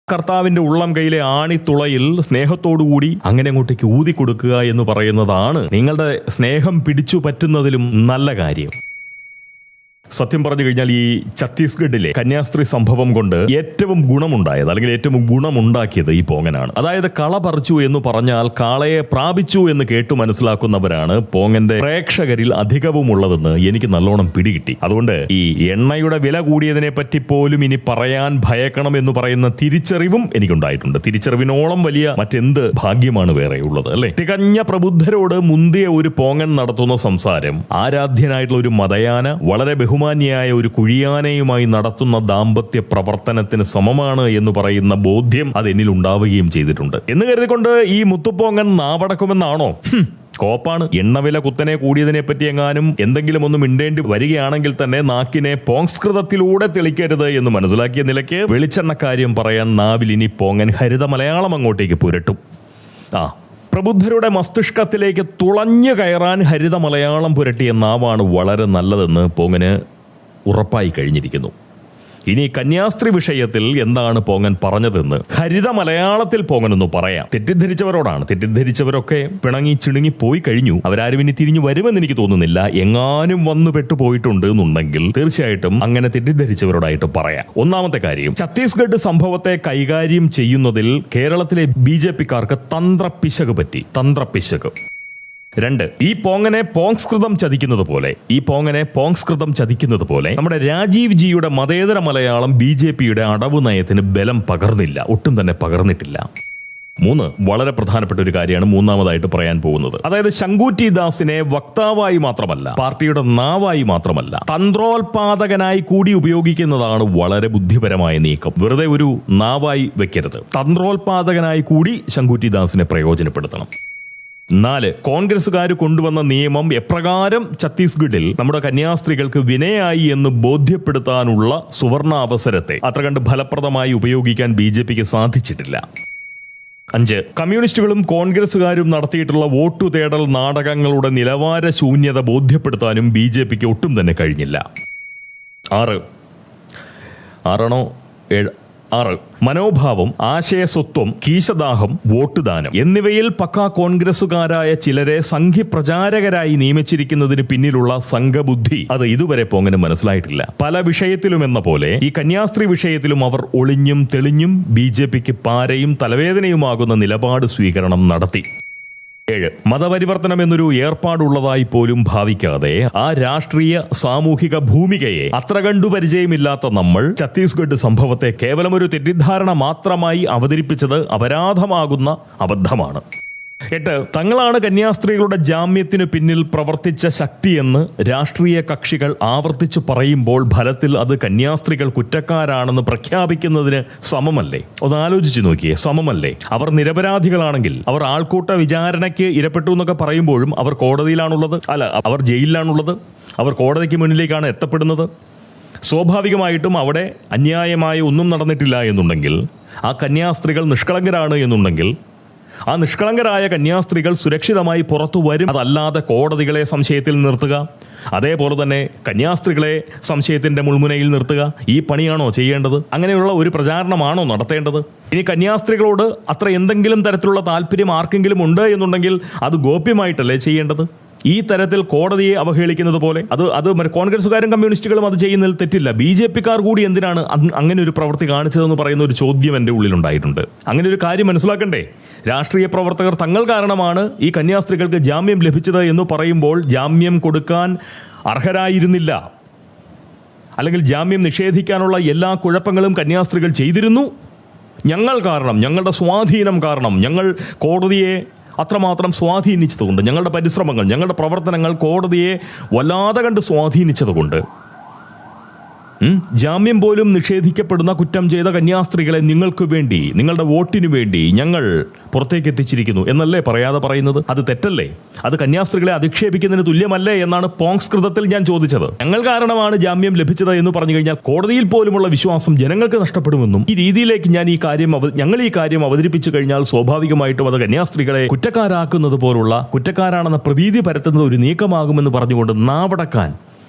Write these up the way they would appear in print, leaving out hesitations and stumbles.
കർത്താവിന്റെ ഉള്ളം കൈയിലെ ആണിത്തുളയിൽ സ്നേഹത്തോടുകൂടി അങ്ങനെ അങ്ങോട്ടേക്ക് ഊതി കൊടുക്കുക എന്ന് പറയുന്നതാണ് നിങ്ങളുടെ സ്നേഹം പിടിച്ചു പറ്റുന്നതിലും നല്ല കാര്യം. സത്യം പറഞ്ഞു കഴിഞ്ഞാൽ ഈ ഛത്തീസ്ഗഡിലെ കന്യാസ്ത്രീ സംഭവം കൊണ്ട് ഏറ്റവും ഗുണമുണ്ടായത് അല്ലെങ്കിൽ ഏറ്റവും ഗുണമുണ്ടാക്കിയത് ഈ പോങ്ങനാണ്. അതായത് കള പറിച്ചു എന്ന് പറഞ്ഞാൽ കാളയെ പ്രാപിച്ചു എന്ന് കേട്ടു മനസ്സിലാക്കുന്നവരാണ് പോങ്ങന്റെ പ്രേക്ഷകരിൽ അധികവും ഉള്ളതെന്ന് എനിക്ക് നല്ലോണം പിടികിട്ടി. അതുകൊണ്ട് ഈ എണ്ണയുടെ വില കൂടിയതിനെ പറ്റി പോലും ഇനി പറയാൻ ഭയക്കണം എന്ന് പറയുന്ന തിരിച്ചറിവും എനിക്കുണ്ടായിട്ടുണ്ട്. തിരിച്ചറിവിനോളം വലിയ മറ്റെന്ത് ഭാഗ്യമാണ് വേറെ ഉള്ളത്, അല്ലെ? തികഞ്ഞ പ്രബുദ്ധരോട് മുന്തിയ ഒരു പോങ്ങൻ നടത്തുന്ന സംസാരം ആരാധ്യനായിട്ടുള്ള ഒരു മതയാന വളരെ ബഹുമാന്യായ ഒരു കുഴിയാനയുമായി നടത്തുന്ന ദാമ്പത്യ പ്രവർത്തനത്തിന് സമമാണ് എന്ന് പറയുന്ന ബോധ്യം അതെന്നിൽ ഉണ്ടാവുകയും ചെയ്തിട്ടുണ്ട്. എന്ന് കരുതിക്കൊണ്ട് ഈ മുത്തുപോങ്ങൻ നാവടക്കുമെന്നാണോ? കോപ്പാണ്. എണ്ണവില കുത്തനെ കൂടിയതിനെ പറ്റി എങ്ങാനും എന്തെങ്കിലും ഒന്നും മിണ്ടേണ്ടി വരികയാണെങ്കിൽ തന്നെ നാക്കിനെ പോങ്സ്കൃതത്തിലൂടെ തെളിക്കരുത് എന്ന് മനസ്സിലാക്കിയ നിലയ്ക്ക് വെളിച്ചെണ്ണക്കാര്യം പറയാൻ നാവിൽ ഇനി പോങ്ങൻ ഹരിത മലയാളം അങ്ങോട്ടേക്ക് പുരട്ടും. പ്രബുദ്ധരുടെ മസ്തിഷ്കത്തിലേക്ക് തുളഞ്ഞു കയറാൻ ഹരിത മലയാളം പുരട്ടിയ നാവാണ് വളരെ നല്ലതെന്ന് പോങ്ങന് ഉറപ്പായി കഴിഞ്ഞിരിക്കുന്നു. ഇനി കന്യാസ്ത്രീ വിഷയത്തിൽ എന്താണ് പോങ്ങൻ പറഞ്ഞതെന്ന് ഹരിത മലയാളത്തിൽ പോങ്ങനൊന്ന് പറയാം. തെറ്റിദ്ധരിച്ചവരോടാണ്. തെറ്റിദ്ധരിച്ചവരൊക്കെ പിണങ്ങി ചിണുങ്ങി പോയി കഴിഞ്ഞു. അവരാരും ഇനി തിരിഞ്ഞു വരുമെന്ന് എനിക്ക് തോന്നുന്നില്ല. എങ്ങാനും വന്നു പെട്ടുപോയിട്ടുണ്ട് എന്നുണ്ടെങ്കിൽ തീർച്ചയായിട്ടും അങ്ങനെ തെറ്റിദ്ധരിച്ചവരോടായിട്ട് പറയാം. ഒന്നാമത്തെ കാര്യം, ഛത്തീസ്ഗഡ് സംഭവത്തെ കൈകാര്യം ചെയ്യുന്നതിൽ കേരളത്തിലെ BJP-ക്കാർക്ക് തന്ത്രപ്പിശക് പറ്റി. തന്ത്രപ്പിശക്. 2, ഈ പോങ്ങനെ പോങ്സ്കൃതം ചതിക്കുന്നത് പോലെ നമ്മുടെ രാജീവ് ജിയുടെ മതേതര മലയാളം BJP-യുടെ അടവ് നയത്തിന് ബലം പകർന്നില്ല, ഒട്ടും തന്നെ പകർന്നിട്ടില്ല. 3, വളരെ പ്രധാനപ്പെട്ട ഒരു കാര്യമാണ് മൂന്നാമതായിട്ട് പറയാൻ പോകുന്നത്. അതായത് ശങ്കൂറ്റി ദാസിനെ വക്താവായി മാത്രമല്ല, പാർട്ടിയുടെ നാവായി മാത്രമല്ല, തന്ത്രോത്പാദകനായി കൂടി ഉപയോഗിക്കുന്നതാണ് വളരെ ബുദ്ധിപരമായ നീക്കം. വെറുതെ ഒരു നാവായി വെക്കരുത്. തന്ത്രോത്പാദകനായി കൂടി ശങ്കൂറ്റി ദാസിനെ പ്രയോജനപ്പെടുത്തണം. 4, കോൺഗ്രസുകാർ കൊണ്ടുവന്ന നിയമം എപ്രകാരം ഛത്തീസ്ഗഡിൽ നമ്മുടെ കന്യാസ്ത്രീകൾക്ക് വിനയായി എന്ന് ബോധ്യപ്പെടുത്താനുള്ള സുവർണ അവസരത്തെ അത്ര കണ്ട് ഫലപ്രദമായി ഉപയോഗിക്കാൻ BJP-ക്ക് സാധിച്ചിട്ടില്ല. 5, കമ്മ്യൂണിസ്റ്റുകളും കോൺഗ്രസുകാരും നടത്തിയിട്ടുള്ള വോട്ടു തേടൽ നാടകങ്ങളുടെ നിലവാര ശൂന്യത ബോധ്യപ്പെടുത്താനും BJP-ക്ക് ഒട്ടും തന്നെ കഴിഞ്ഞില്ല. 6, മനോഭാവം, ആശയസ്വത്വം, കീശദാഹം, വോട്ട് ദാനം എന്നിവയിൽ പക്കാ കോൺഗ്രസുകാരായ ചിലരെ സംഘപ്രചാരകരായി നിയമിച്ചിരിക്കുന്നതിന് പിന്നിലുള്ള സംഘബുദ്ധി അത് ഇതുവരെ പോങ്ങനെ മനസ്സിലായിട്ടില്ല. പല വിഷയത്തിലുമെന്ന പോലെ ഈ കന്യാസ്ത്രീ വിഷയത്തിലും അവർ ഒളിഞ്ഞും തെളിഞ്ഞും BJP-ക്ക് പാരയും തലവേദനയുമാകുന്ന നിലപാട് സ്വീകരണം നടത്തി. 7, മതപരിവർത്തനം എന്നൊരു ഏർപ്പാടുള്ളതായി പോലും ഭാവിക്കാതെ ആ രാഷ്ട്രീയ സാമൂഹിക ഭൂമികയെ അത്ര കണ്ടു പരിചയമില്ലാത്ത നമ്മൾ ഛത്തീസ്ഗഡ് സംഭവത്തെ കേവലം ഒരു തെറ്റിദ്ധാരണ മാത്രമായി അവതരിപ്പിച്ചത് അപരാധമാകുന്ന അബദ്ധമാണ്. 8, തങ്ങളാണ് കന്യാസ്ത്രീകളുടെ ജാമ്യത്തിന് പിന്നിൽ പ്രവർത്തിച്ച ശക്തിയെന്ന് രാഷ്ട്രീയ കക്ഷികൾ ആവർത്തിച്ചു പറയുമ്പോൾ ഫലത്തിൽ അത് കന്യാസ്ത്രീകൾ കുറ്റക്കാരാണെന്ന് പ്രഖ്യാപിക്കുന്നതിന് സമമല്ലേ? ഒന്ന് ആലോചിച്ചു നോക്കിയേ, സമമല്ലേ? അവർ നിരപരാധികളാണെങ്കിൽ, അവർ ആൾക്കൂട്ട വിചാരണയ്ക്ക് ഇരപ്പെട്ടു എന്നൊക്കെ പറയുമ്പോഴും അവർ കോടതിയിലാണുള്ളത്, അല്ല അവർ ജയിലിലാണുള്ളത്, അവർ കോടതിക്ക് മുന്നിലേക്കാണ് എത്തപ്പെടുന്നത്. സ്വാഭാവികമായിട്ടും അവിടെ അന്യായമായ ഒന്നും നടന്നിട്ടില്ല എന്നുണ്ടെങ്കിൽ, ആ കന്യാസ്ത്രീകൾ നിഷ്കളങ്കരാണ് എന്നുണ്ടെങ്കിൽ, ആ നിഷ്കളങ്കരായ കന്യാസ്ത്രീകൾ സുരക്ഷിതമായി പുറത്തു വരും. അതല്ലാതെ കോടതികളെ സംശയത്തിൽ നിർത്തുക, അതേപോലെ തന്നെ കന്യാസ്ത്രീകളെ സംശയത്തിന്റെ മുൾമുനയിൽ നിർത്തുക, ഈ പണിയാണോ ചെയ്യേണ്ടത്? അങ്ങനെയുള്ള ഒരു പ്രചാരണമാണോ നടത്തേണ്ടത്? ഇനി കന്യാസ്ത്രീകളോട് അത്ര എന്തെങ്കിലും തരത്തിലുള്ള താല്പര്യം ആർക്കെങ്കിലും ഉണ്ട് എന്നുണ്ടെങ്കിൽ അത് ഗോപ്യമായിട്ടല്ലേ ചെയ്യേണ്ടത്? ഈ തരത്തിൽ കോടതിയെ അവഹേളിക്കുന്നത് പോലെ അത് കോൺഗ്രസുകാരും കമ്മ്യൂണിസ്റ്റുകളും അത് ചെയ്യുന്നതിൽ തെറ്റില്ല. BJP-ക്കാർ കൂടി എന്തിനാണ് അങ്ങനെ ഒരു പ്രവൃത്തി കാണിച്ചതെന്ന് പറയുന്ന ഒരു ചോദ്യം എൻ്റെ ഉള്ളിലുണ്ടായിട്ടുണ്ട്. അങ്ങനെ ഒരു കാര്യം മനസ്സിലാക്കണ്ടേ? രാഷ്ട്രീയ പ്രവർത്തകർ തങ്ങൾ കാരണമാണ് ഈ കന്യാസ്ത്രീകൾക്ക് ജാമ്യം ലഭിച്ചത് എന്ന് പറയുമ്പോൾ ജാമ്യം കൊടുക്കാൻ അർഹരായിരുന്നില്ല, അല്ലെങ്കിൽ ജാമ്യം നിഷേധിക്കാനുള്ള എല്ലാ കുഴപ്പങ്ങളും കന്യാസ്ത്രീകൾ ചെയ്തിരുന്നു. ഞങ്ങൾ കാരണം, ഞങ്ങളുടെ സ്വാധീനം കാരണം, ഞങ്ങൾ കോടതിയെ അത്രമാത്രം സ്വാധീനിച്ചതുകൊണ്ട്, ഞങ്ങളുടെ പരിശ്രമങ്ങൾ, ഞങ്ങളുടെ പ്രവർത്തനങ്ങൾ കോടതിയെ വല്ലാതെ കണ്ട് സ്വാധീനിച്ചതുകൊണ്ട് ജാമ്യം പോലും നിഷേധിക്കപ്പെടുന്ന കുറ്റം ചെയ്ത കന്യാസ്ത്രീകളെ നിങ്ങൾക്ക് വേണ്ടി, നിങ്ങളുടെ വോട്ടിനു വേണ്ടി ഞങ്ങൾ പുറത്തേക്ക് എത്തിച്ചിരിക്കുന്നു എന്നല്ലേ പറയാതെ പറയുന്നത്? അത് തെറ്റല്ലേ? അത് കന്യാസ്ത്രീകളെ അധിക്ഷേപിക്കുന്നതിന് തുല്യമല്ലേ എന്നാണ് പോങ്സ്കൃതത്തിൽ ഞാൻ ചോദിച്ചത്. ഞങ്ങൾ കാരണമാണ് ജാമ്യം ലഭിച്ചത് എന്ന് പറഞ്ഞു കഴിഞ്ഞാൽ കോടതിയിൽ പോലുമുള്ള വിശ്വാസം ജനങ്ങൾക്ക് നഷ്ടപ്പെടുമെന്നും ഈ രീതിയിലേക്ക് ഞങ്ങൾ ഈ കാര്യം അവതരിപ്പിച്ചു കഴിഞ്ഞാൽ സ്വാഭാവികമായിട്ടും അത് കന്യാസ്ത്രീകളെ കുറ്റക്കാരാക്കുന്നത് പോലുള്ള, കുറ്റക്കാരാണെന്ന പ്രതീതി പരത്തുന്നത് ഒരു നീക്കമാകുമെന്ന് പറഞ്ഞുകൊണ്ട് നാവടക്കാൻ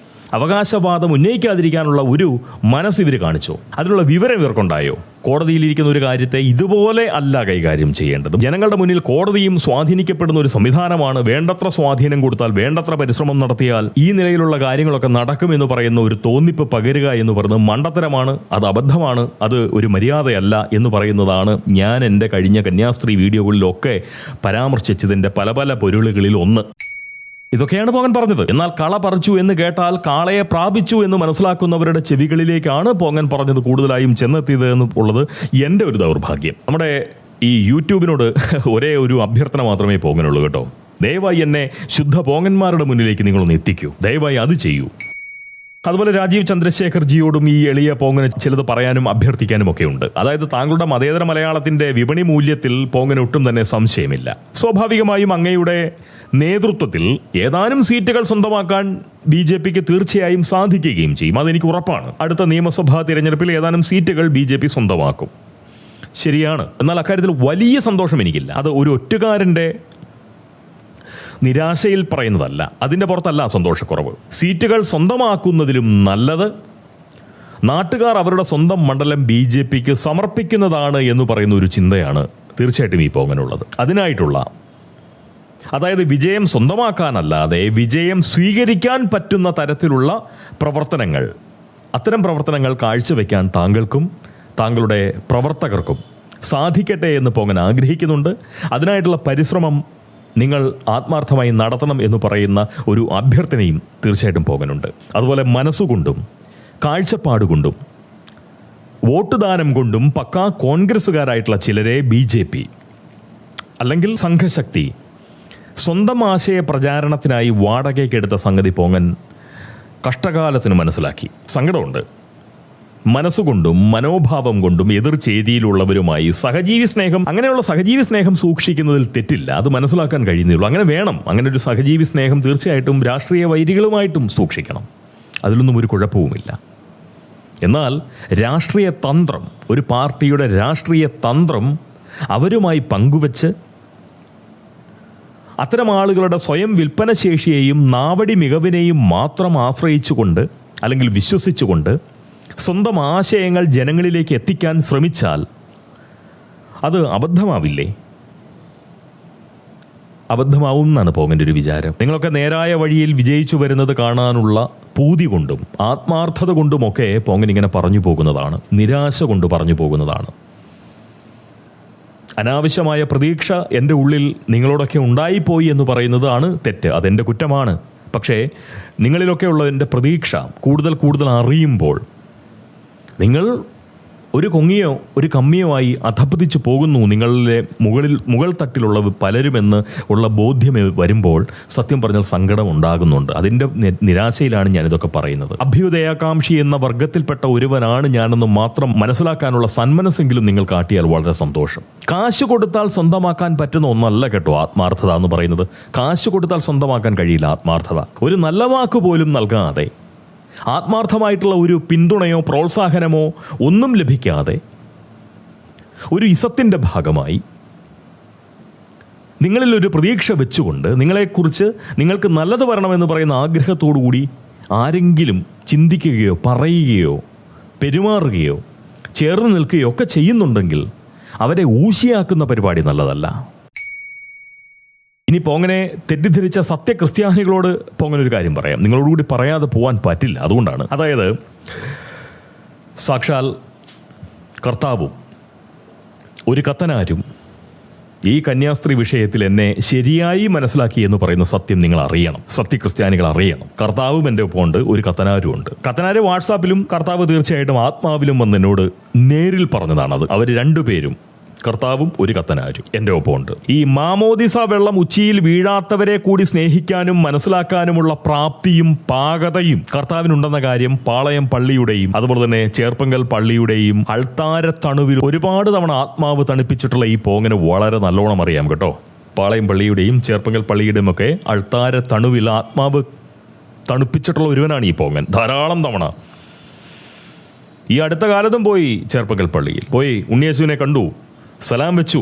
അവകാശവാദം ഉന്നയിക്കാതിരിക്കാനുള്ള ഒരു മനസ്സ് ഇവർ കാണിച്ചോ? അതിനുള്ള വിവരം ഇവർക്കുണ്ടായോ? കോടതിയിലിരിക്കുന്ന ഒരു കാര്യത്തെ ഇതുപോലെ അല്ല കൈകാര്യം ചെയ്യേണ്ടത്. ജനങ്ങളുടെ മുന്നിൽ കോടതിയും സ്വാധീനിക്കപ്പെടുന്ന ഒരു സംവിധാനമാണ്. വേണ്ടത്ര സ്വാധീനം കൊടുത്താൽ, വേണ്ടത്ര പരിശ്രമം നടത്തിയാൽ ഈ നിലയിലുള്ള കാര്യങ്ങളൊക്കെ നടക്കുമെന്ന് പറയുന്ന ഒരു തോന്നിപ്പ് പകരുക എന്ന് പറയുന്നത് മണ്ടത്തരമാണ്, അത് അബദ്ധമാണ്, അത് ഒരു മര്യാദയല്ല എന്ന് പറയുന്നതാണ് ഞാൻ എൻ്റെ കഴിഞ്ഞ കന്യാസ്ത്രീ വീഡിയോകളിലൊക്കെ പരാമർശിച്ചതിൻ്റെ പല പല പൊരുളുകളിൽ ഒന്ന്. ഇതൊക്കെയാണ് പോങ്ങൻ പറഞ്ഞത്. എന്നാൽ കള പറിച്ചു എന്ന് കേട്ടാൽ കാളയെ പ്രാപിച്ചു എന്ന് മനസ്സിലാക്കുന്നവരുടെ ചെവികളിലേക്കാണ് പോങ്ങൻ പറഞ്ഞത് കൂടുതലായും ചെന്നെത്തിയത് എന്നുള്ളത് എൻ്റെ ഒരു ദൗർഭാഗ്യം. നമ്മുടെ ഈ യൂട്യൂബിനോട് ഒരേ ഒരു അഭ്യർത്ഥന മാത്രമേ പോങ്ങനുള്ളൂ കേട്ടോ. ദയവായി എന്നെ ശുദ്ധ പോങ്ങന്മാരുടെ മുന്നിലേക്ക് നിങ്ങളൊന്ന് എത്തിക്കൂ. ദയവായി അത് ചെയ്യൂ. അതുപോലെ രാജീവ് ചന്ദ്രശേഖർജിയോടും ഈ എളിയ പോങ്ങന് ചിലത് പറയാനും അഭ്യർത്ഥിക്കാനും ഒക്കെ ഉണ്ട്. അതായത് താങ്കളുടെ മതേതര മലയാളത്തിന്റെ വിപണി മൂല്യത്തിൽ പോങ്ങന് ഒട്ടും തന്നെ സംശയമില്ല. സ്വാഭാവികമായും അങ്ങയുടെ നേതൃത്വത്തിൽ ഏതാനും സീറ്റുകൾ സ്വന്തമാക്കാൻ BJPക്ക് തീർച്ചയായും സാധിക്കുകയും ചെയ്യും. അതെനിക്ക് ഉറപ്പാണ്. അടുത്ത നിയമസഭാ തിരഞ്ഞെടുപ്പിൽ ഏതാനും സീറ്റുകൾ BJP സ്വന്തമാക്കും. ശരിയാണ്. എന്നാൽ അക്കാര്യത്തിൽ വലിയ സന്തോഷം എനിക്കില്ല. അത് ഒരു ഒറ്റുകാരൻ്റെ നിരാശയിൽ പറയുന്നതല്ല, അതിൻ്റെ പുറത്തല്ല സന്തോഷക്കുറവ്. സീറ്റുകൾ സ്വന്തമാക്കുന്നതിലും നല്ലത് നാട്ടുകാർ അവരുടെ സ്വന്തം മണ്ഡലം BJPക്ക് സമർപ്പിക്കുന്നതാണ് എന്ന് പറയുന്ന ഒരു ചിന്തയാണ് തീർച്ചയായിട്ടും ഈ പോങ്ങനുള്ളത്. അതിനായിട്ടുള്ള, അതായത് വിജയം സ്വന്തമാക്കാനല്ലാതെ വിജയം സ്വീകരിക്കാൻ പറ്റുന്ന തരത്തിലുള്ള പ്രവർത്തനങ്ങൾ, അത്തരം പ്രവർത്തനങ്ങൾ കാഴ്ചവെക്കാൻ താങ്കൾക്കും താങ്കളുടെ പ്രവർത്തകർക്കും സാധിക്കട്ടെ എന്ന് പോങ്ങൻ ആഗ്രഹിക്കുന്നുണ്ട്. അതിനായിട്ടുള്ള പരിശ്രമം നിങ്ങൾ ആത്മാർത്ഥമായി നടത്തണം എന്ന് പറയുന്ന ഒരു അഭ്യർത്ഥനയും തീർച്ചയായിട്ടും പോകാനുണ്ട്. അതുപോലെ മനസ്സുകൊണ്ടും കാഴ്ചപ്പാടുകൊണ്ടും വോട്ടുദാനം കൊണ്ടും പക്കാ കോൺഗ്രസ്സുകാരായിട്ടുള്ള ചിലരെ BJP അല്ലെങ്കിൽ സംഘശക്തി സ്വന്തം ആശയ പ്രചാരണത്തിനായി വാടകയ്ക്കെടുത്ത സംഗതി പോങ്ങൻ കഷ്ടകാലത്തിന് മനസ്സിലാക്കി. സങ്കടമുണ്ട്. മനസ്സുകൊണ്ടും മനോഭാവം കൊണ്ടും എതിർ ചേരിയിലുള്ളവരുമായി സഹജീവി സ്നേഹം, അങ്ങനെയുള്ള സഹജീവി സ്നേഹം സൂക്ഷിക്കുന്നതിൽ തെറ്റില്ല. അത് മനസ്സിലാക്കാൻ കഴിയുന്നുള്ളൂ. അങ്ങനെ വേണം. അങ്ങനെ ഒരു സഹജീവി സ്നേഹം തീർച്ചയായിട്ടും രാഷ്ട്രീയ വൈരികളുമായിട്ടും സൂക്ഷിക്കണം. അതിലൊന്നും ഒരു കുഴപ്പവുമില്ല. എന്നാൽ രാഷ്ട്രീയ തന്ത്രം, ഒരു പാർട്ടിയുടെ രാഷ്ട്രീയ തന്ത്രം അവരുമായി പങ്കുവച്ച് അത്തരം ആളുകളുടെ സ്വയം വിൽപ്പനശേഷിയെയും നാവടി മികവിനെയും മാത്രം ആശ്രയിച്ചുകൊണ്ട് അല്ലെങ്കിൽ വിശ്വസിച്ചുകൊണ്ട് സ്വന്തം ആശയങ്ങൾ ജനങ്ങളിലേക്ക് എത്തിക്കാൻ ശ്രമിച്ചാൽ അത് അബദ്ധമാവില്ലേ? അബദ്ധമാവും എന്നാണ് പോങ്ങൻ്റെ ഒരു വിചാരം. നിങ്ങളൊക്കെ നേരായ വഴിയിൽ വിജയിച്ചു വരുന്നത് കാണാനുള്ള പൂതി കൊണ്ടും ആത്മാർത്ഥത കൊണ്ടുമൊക്കെ പോങ്ങൻ ഇങ്ങനെ പറഞ്ഞു പോകുന്നതാണ്, നിരാശ കൊണ്ട് പറഞ്ഞു പോകുന്നതാണ്. അനാവശ്യമായ പ്രതീക്ഷ എൻ്റെ ഉള്ളിൽ നിങ്ങളോടൊക്കെ ഉണ്ടായിപ്പോയി എന്ന് പറയുന്നതാണ് തെറ്റ്. അതെൻ്റെ കുറ്റമാണ്. പക്ഷേ നിങ്ങളിലൊക്കെ ഉള്ളതിൻ്റെ പ്രതീക്ഷ കൂടുതൽ കൂടുതൽ അറിയുമ്പോൾ നിങ്ങൾ ഒരു കൊങ്ങിയോ ഒരു കമ്മിയോ ആയി അധപ്പതിച്ചു പോകുന്നു നിങ്ങളിലെ മുകൾ തട്ടിലുള്ള പലരുമെന്ന് ഉള്ള ബോധ്യം വരുമ്പോൾ സത്യം പറഞ്ഞാൽ സങ്കടം ഉണ്ടാകുന്നുണ്ട്. അതിൻ്റെ നിരാശയിലാണ് ഞാനിതൊക്കെ പറയുന്നത്. അഭ്യുദയാകാംക്ഷി എന്ന വർഗത്തിൽപ്പെട്ട ഒരുവനാണ് ഞാനെന്ന് മാത്രം മനസ്സിലാക്കാനുള്ള സന്മനസ്സെങ്കിലും നിങ്ങൾ കാട്ടിയാൽ വളരെ സന്തോഷം. കാശ് കൊടുത്താൽ സ്വന്തമാക്കാൻ പറ്റുന്ന ഒന്നല്ല കേട്ടോ ആത്മാർത്ഥത എന്ന് പറയുന്നത്. കാശ് കൊടുത്താൽ സ്വന്തമാക്കാൻ കഴിയില്ല ആത്മാർത്ഥത. ഒരു നല്ല വാക്ക് പോലും നൽകാതെ, ആത്മാർത്ഥമായിട്ടുള്ള ഒരു പിന്തുണയോ പ്രോത്സാഹനമോ ഒന്നും ലഭിക്കാതെ, ഒരു ഇസത്തിൻ്റെ ഭാഗമായി നിങ്ങളിലൊരു പ്രതീക്ഷ വെച്ചുകൊണ്ട് നിങ്ങളെക്കുറിച്ച് നിങ്ങൾക്ക് നല്ലത് വരണമെന്ന് പറയുന്ന ആഗ്രഹത്തോടു കൂടി ആരെങ്കിലും ചിന്തിക്കുകയോ പറയുകയോ പെരുമാറുകയോ ചേർന്ന് നിൽക്കുകയോ ഒക്കെ ചെയ്യുന്നുണ്ടെങ്കിൽ അവരെ ഊശിയാക്കുന്ന പരിപാടി നല്ലതല്ല. ഇനി പോങ്ങനെ തെറ്റിദ്ധരിച്ച സത്യക്രിസ്ത്യാനികളോട് പോങ്ങനൊരു കാര്യം പറയാം. നിങ്ങളോടുകൂടി പറയാതെ പോകാൻ പറ്റില്ല. അതുകൊണ്ടാണ്. അതായത് സാക്ഷാൽ കർത്താവും ഒരു കത്തനാരും ഈ കന്യാസ്ത്രീ വിഷയത്തിൽ എന്നെ ശരിയായി മനസ്സിലാക്കി എന്ന് പറയുന്ന സത്യം നിങ്ങൾ അറിയണം. സത്യക്രിസ്ത്യാനികൾ അറിയണം. കർത്താവും എൻ്റെ ഒപ്പം ഉണ്ട്, ഒരു കത്തനാരും ഉണ്ട്. കത്തനാര് വാട്സാപ്പിലും, കർത്താവ് തീർച്ചയായിട്ടും ആത്മാവിലും വന്ന് എന്നോട് നേരിൽ പറഞ്ഞതാണത്. അവർ രണ്ടുപേരും, കർത്താവും ഒരു കത്തനാരും എൻ്റെ ഒപ്പമുണ്ട്. ഈ മാമോദിസ വെള്ളം ഉച്ചിയിൽ വീഴാത്തവരെ കൂടി സ്നേഹിക്കാനും മനസ്സിലാക്കാനുമുള്ള പ്രാപ്തിയും പാകതയും കർത്താവിനുണ്ടെന്ന കാര്യം പാളയം പള്ളിയുടെയും അതുപോലെ തന്നെ ചേർപ്പങ്കൽ പള്ളിയുടെയും അൾത്താര തണുവിൽ ഒരുപാട് തവണ ആത്മാവ് തണുപ്പിച്ചിട്ടുള്ള ഈ പോങ്ങന് വളരെ നല്ലോണം അറിയാം കേട്ടോ. പാളയം പള്ളിയുടെയും ചേർപ്പങ്കൽ പള്ളിയുടെയും ഒക്കെ അൾത്താര തണുവിൽ ആത്മാവ് തണുപ്പിച്ചിട്ടുള്ള ഒരുവനാണ് ഈ പോങ്ങൻ. ധാരാളം തവണ ഈ അടുത്ത കാലത്തും പോയി ചേർപ്പങ്കൽ പള്ളിയിൽ പോയി ഉണ്ണിയേശുവിനെ കണ്ടു, സലാം വെച്ചു.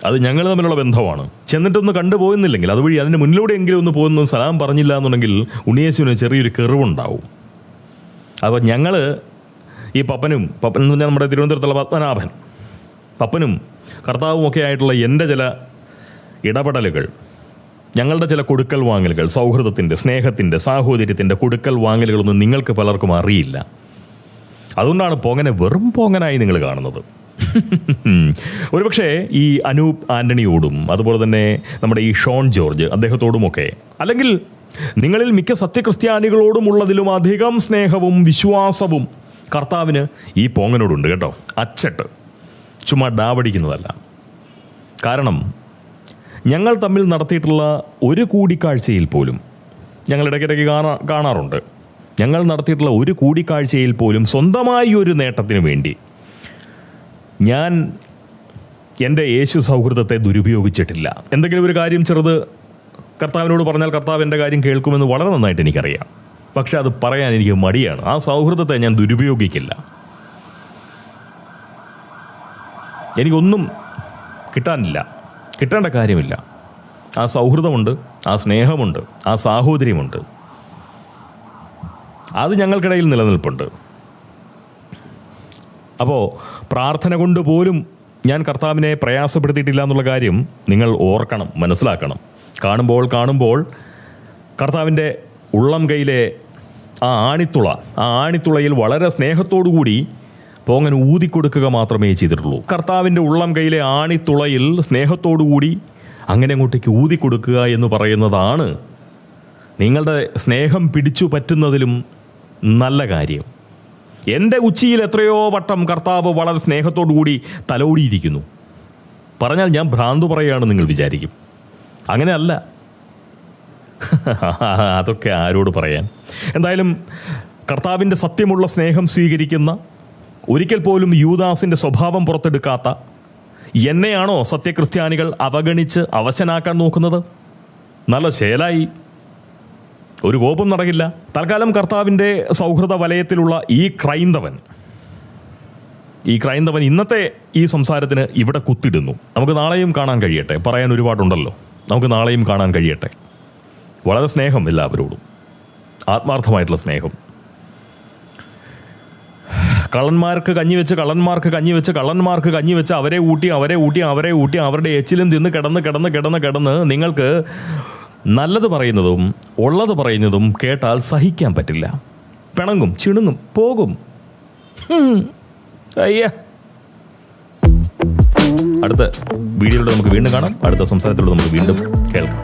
അത് ഞങ്ങൾ തമ്മിലുള്ള ബന്ധമാണ്. ചെന്നിട്ടൊന്ന് കണ്ടുപോകുന്നില്ലെങ്കിൽ അതുവഴി അതിന് മുന്നിലൂടെ എങ്കിലും ഒന്ന് പോകുന്ന സലാം പറഞ്ഞില്ല എന്നുണ്ടെങ്കിൽ ഉണ്ണിയേശുവിന് ചെറിയൊരു കെറിവുണ്ടാവും. അപ്പോൾ ഞങ്ങൾ ഈ പപ്പൻ എന്ന് പറഞ്ഞാൽ നമ്മുടെ തിരുവനന്തപുരത്തുള്ള പത്മനാഭൻ, പപ്പനും കർത്താവും ഒക്കെ ആയിട്ടുള്ള എൻ്റെ ചില ഇടപെടലുകൾ, ഞങ്ങളുടെ ചില കൊടുക്കൽ വാങ്ങലുകൾ, സൗഹൃദത്തിൻ്റെ, സ്നേഹത്തിൻ്റെ, സാഹോദര്യത്തിൻ്റെ കൊടുക്കൽ വാങ്ങലുകളൊന്നും നിങ്ങൾക്ക് പലർക്കും അറിയില്ല. അതുകൊണ്ടാണ് പോങ്ങനെ വെറും പോങ്ങനായി നിങ്ങൾ കാണുന്നത്. ഒരുപക്ഷെ ഈ അനൂപ് ആൻ്റണിയോടും അതുപോലെ തന്നെ നമ്മുടെ ഈ ഷോൺ ജോർജ് അദ്ദേഹത്തോടുമൊക്കെ, അല്ലെങ്കിൽ നിങ്ങളിൽ മിക്ക സത്യക്രിസ്ത്യാനികളോടും ഉള്ളതിലും അധികം സ്നേഹവും വിശ്വാസവും കർത്താവിന് ഈ പോങ്ങനോടുണ്ട് കേട്ടോ. അച്ചട്ട് ചുമ്മാ ഡാവടിക്കുന്നതല്ല. കാരണം ഞങ്ങൾ തമ്മിൽ നടത്തിയിട്ടുള്ള ഒരു കൂടിക്കാഴ്ചയിൽ പോലും, ഞങ്ങൾ ഇടയ്ക്കിടയ്ക്ക് കാണാറുണ്ട്, ഞങ്ങൾ നടത്തിയിട്ടുള്ള ഒരു കൂടിക്കാഴ്ചയിൽ പോലും സ്വന്തമായി ഒരു നേട്ടത്തിന് വേണ്ടി ഞാൻ എൻ്റെ യേശു സൗഹൃദത്തെ ദുരുപയോഗിച്ചിട്ടില്ല. എന്തെങ്കിലും ഒരു കാര്യം ചെറുത് കർത്താവിനോട് പറഞ്ഞാൽ കർത്താവ് എൻ്റെ കാര്യം കേൾക്കുമെന്ന് വളരെ നന്നായിട്ട് എനിക്കറിയാം. പക്ഷെ അത് പറയാൻ എനിക്ക് മടിയാണ്. ആ സൗഹൃദത്തെ ഞാൻ ദുരുപയോഗിക്കില്ല. എനിക്കൊന്നും കിട്ടാനില്ല, കിട്ടേണ്ട കാര്യമില്ല. ആ സൗഹൃദമുണ്ട്, ആ സ്നേഹമുണ്ട്, ആ സാഹോദര്യമുണ്ട്. അത് ഞങ്ങൾക്കിടയിൽ നിലനിൽപ്പുണ്ട്. അപ്പോൾ പ്രാർത്ഥന കൊണ്ട് പോലും ഞാൻ കർത്താവിനെ പ്രയാസപ്പെടുത്തിയിട്ടില്ല എന്നുള്ള കാര്യം നിങ്ങൾ ഓർക്കണം, മനസ്സിലാക്കണം. കാണുമ്പോൾ കർത്താവിൻ്റെ ഉള്ളം കൈയിലെ ആ ആണിത്തുളയിൽ വളരെ സ്നേഹത്തോടുകൂടി പോങ്ങൻ ഊതിക്കൊടുക്കുക മാത്രമേ ചെയ്തിട്ടുള്ളൂ. കർത്താവിൻ്റെ ഉള്ളം കൈയിലെ ആണിത്തുളയിൽ സ്നേഹത്തോടുകൂടി അങ്ങനെ അങ്ങോട്ടേക്ക് ഊതിക്കൊടുക്കുക എന്ന് പറയുന്നതാണ് നിങ്ങളുടെ സ്നേഹം പിടിച്ചു പറ്റുന്നതിലും നല്ല കാര്യം. എൻ്റെ ഉച്ചിയിൽ എത്രയോ വട്ടം കർത്താവ് വളരെ സ്നേഹത്തോടു കൂടി തലോടിയിരിക്കുന്നു. പറഞ്ഞാൽ ഞാൻ ഭ്രാന്തു പറയുകയാണെന്ന് നിങ്ങൾ വിചാരിക്കും. അങ്ങനെയല്ല. അതൊക്കെ ആരോട് പറയാൻ. എന്തായാലും കർത്താവിൻ്റെ സത്യമുള്ള സ്നേഹം സ്വീകരിക്കുന്ന, ഒരിക്കൽ പോലും യൂദാസിൻ്റെ സ്വഭാവം പുറത്തെടുക്കാത്ത എന്നെയാണോ സത്യക്രിസ്ത്യാനികൾ അവഗണിച്ച് അവശനാക്കാൻ നോക്കുന്നത്? നല്ല ശേലായി. ഒരു കോപം നടക്കില്ല. തൽക്കാലം കർത്താവിൻ്റെ സൗഹൃദ വലയത്തിലുള്ള ഈ ക്രൈന്തവൻ ഇന്നത്തെ ഈ സംസാരത്തിന് ഇവിടെ കുത്തിടുന്നു. നമുക്ക് നാളെയും കാണാൻ കഴിയട്ടെ. പറയാൻ ഒരുപാടുണ്ടല്ലോ. നമുക്ക് നാളെയും കാണാൻ കഴിയട്ടെ. വളരെ സ്നേഹം എല്ലാവരോടും, ആത്മാർത്ഥമായിട്ടുള്ള സ്നേഹം. കള്ളന്മാർക്ക് കഞ്ഞിവെച്ച് അവരെ ഊട്ടി അവരുടെ എച്ചിലും തിന്ന് കിടന്ന് നിങ്ങൾക്ക് നല്ലത് പറയുന്നതും ഉള്ളത് പറയുന്നതും കേട്ടാൽ സഹിക്കാൻ പറ്റില്ല. പിണങ്ങും, ചിണുങ്ങും, പോകും. അയ്യ. അടുത്ത വീഡിയോയിലൂടെ നമുക്ക് വീണ്ടും കാണാം. അടുത്ത സംസാരത്തിലൂടെ നമുക്ക് വീണ്ടും കേൾക്കാം.